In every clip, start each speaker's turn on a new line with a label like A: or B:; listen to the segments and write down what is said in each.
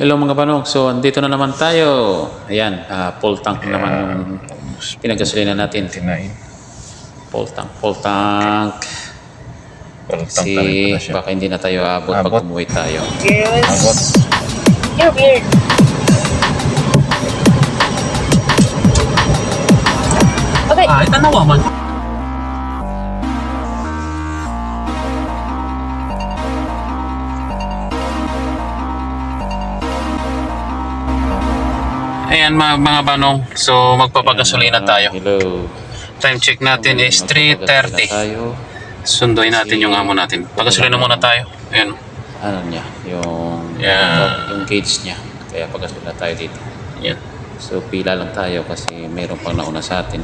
A: Hello mga banong, so andito na naman tayo. Ayan, full tank naman yung pinagasolina natin. Full tank. Kasi baka hindi na tayo abot pag umuwi tayo.
B: Yes. You're weird. Okay.
C: Tanawa man. Ayan mga banong, so magpapagasolina tayo.
A: Hello.
C: Time check natin is 3:30. Sunduin natin yung amo natin. Pagasolina muna tayo. Ayan.
A: Ano niya, yung gauge niya. Kaya pagasolina tayo dito.
C: Ayan.
A: So pila lang tayo kasi mayroon pang nauna sa atin.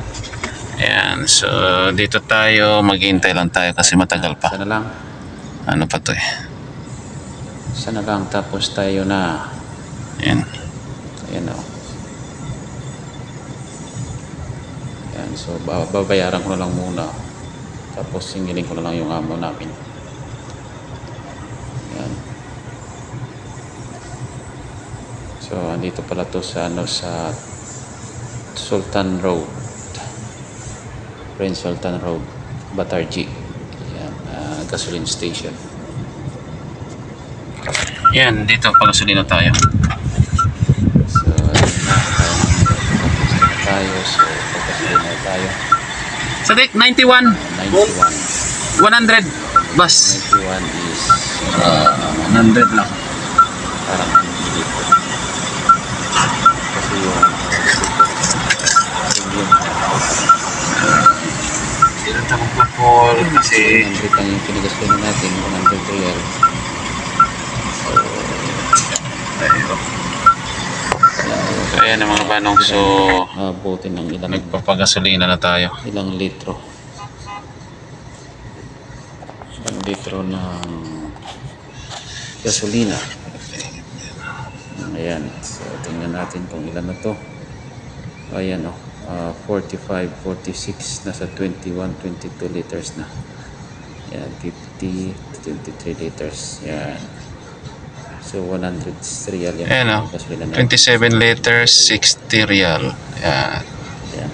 C: Ayan, so dito tayo, maghihintay lang tayo kasi matagal pa.
A: Sana lang.
C: Ano pa to eh.
A: Sana lang tapos tayo na.
C: Ayan.
A: Ayan o. Ayan, so babayaran ko na lang muna. Tapos singilin ko na lang yung amo namin. Ayan. So andito pala to sa sa Sultan Road. Prince Sultan Road, Batarji. Ayan, gasoline station.
C: Ayan, dito pagasolina tayo.
A: So ayun na, tayo. So pagkasolina tayo.
C: Sadik, 91.
A: 91.
C: 100. Bus.
A: 91 is
C: 100 lang.
A: parang dito. Kasi yung
C: Dito tayo magpapol kasi
A: 100 lang yung pinagasplay natin, 100 real.
C: so ayan ang mga banong, so
A: Abutin ng ilang
C: nagpapagasolina na tayo.
A: litro. Ilang litro ng gasolina. Ayan, so tingnan natin kung ilan na to. Ayan o, 45, 46, nasa 21, 22 liters na. Ayan, 50, 23 liters. Ayan. So 100 real yan.
C: Ayan o, 27 liters, 60 real. Ayan.
A: Ayan.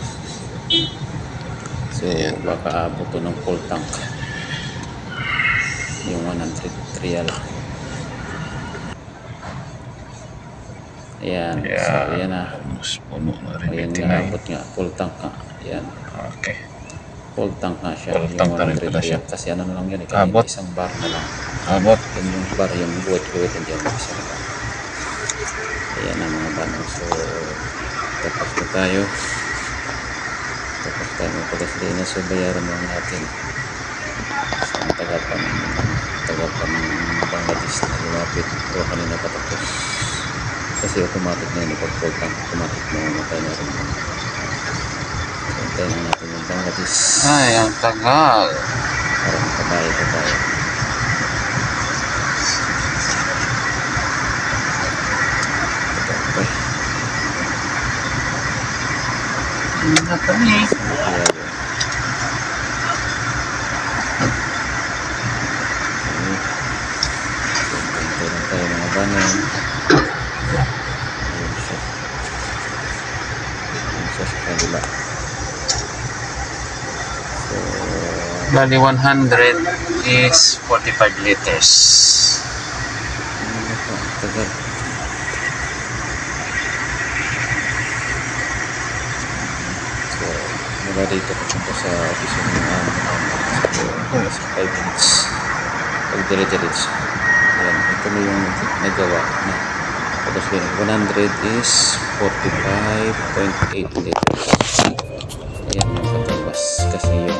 A: So baka abot to ng full tank yung 100 real. Ayan. So ayan na.
C: Puno na rin.
A: Ayan nga, abot nga. Full tank nga. Ayan.
C: Okay.
A: Full tank nga siya.
C: Full tank na rin pala siya.
A: Kasi ano na lang yun.
C: Abot.
A: Isang bar na lang.
C: Abot.
A: Yan yung bar, yung buwet-buwet. Yan yung isa na lang. Ayan ang mga banong. So, tapos na tayo. Tapos tayo magpagasolina. So, bayaran lang natin. So, ang tagal pa ng Bangladesh na lumapit. O kanina patapos. Kasi automatic na yun. Pag full tank, automatic na mamatay na rin. So, antayin na natin yung Bangladesh.
C: Ay, ang tagal.
A: Parang kabayo.
C: Hindi kami.
A: Kaya yun. So, antay lang tayo mga banang. Ayun siya. Ayun siya sa kanila. So,
C: Bali 100 is 45 liters.
A: ano pa, ang tagal. So, mula dito papunta sa office ng sa 5 minutes. Pag dire-diretso. Ayan, ito na yung nagawa na. Tapos 100 is 45.8 liters. Ayan yung katabas. Kasi yung